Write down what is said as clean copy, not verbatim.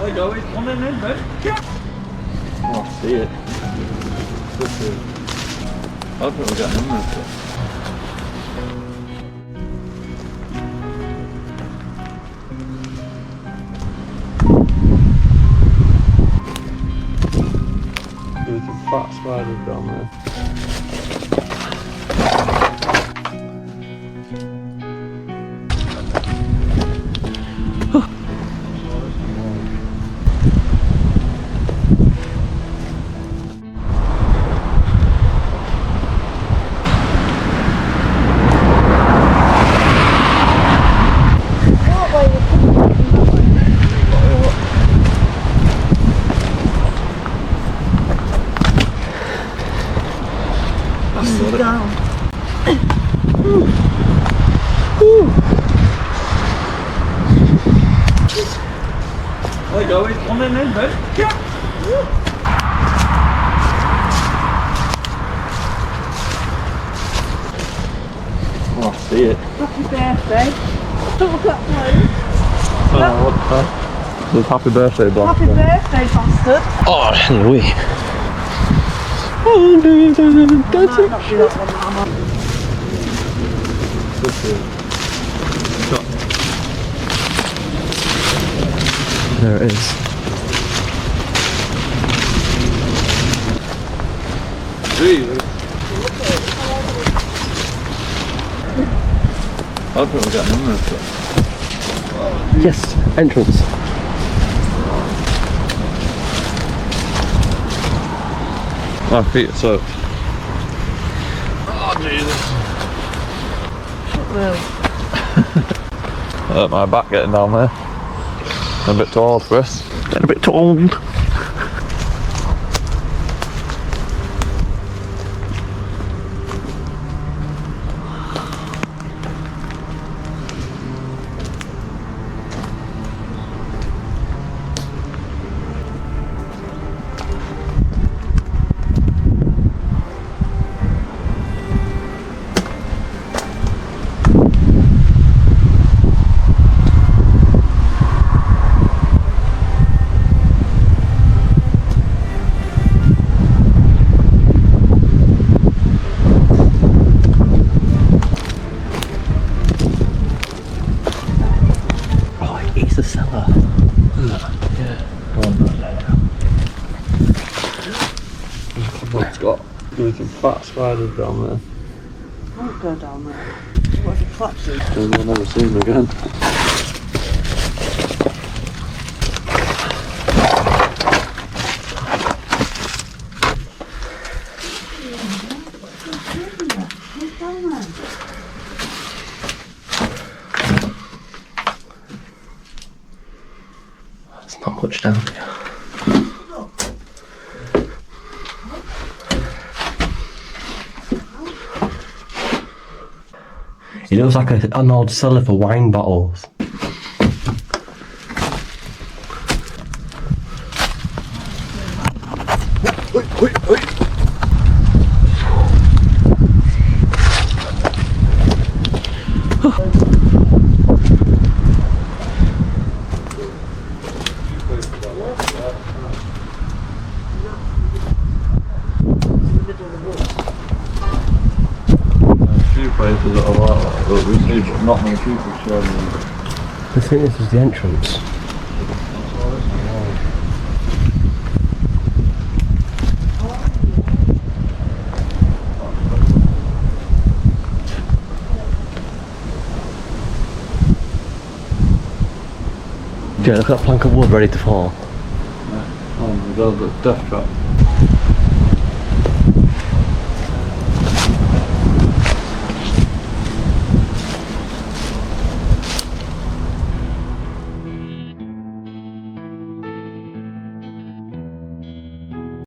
Hey Joey, come in then, mate. Oh, I see it. I thought we got him with it. There's a fat spider down there. Down. Hey Joey, come in then, mate. Oh, I see it. Happy birthday. Don't look at that blue. Oh, what the fuck? It says happy birthday, Black. Happy birthday, bastard. Oh, anyway. I might not do that one, Mama. There it is. I thought we got him with it. Yes, entrance. My feet are soaked. Oh Jesus. Hurt my back getting down there. I'm a bit too old for this. Getting a bit too old. The cellar. Yeah. It's got some fat spiders down there. Don't go down there. What if it collapses? And we'll never see them again. There's not much down here. It looks like an old cellar for wine bottles. Places that are like that, but we see not many people sharing them. I think this is the entrance. Yeah, look at that plank of wood ready to fall. Yeah. Oh my god, the death trap.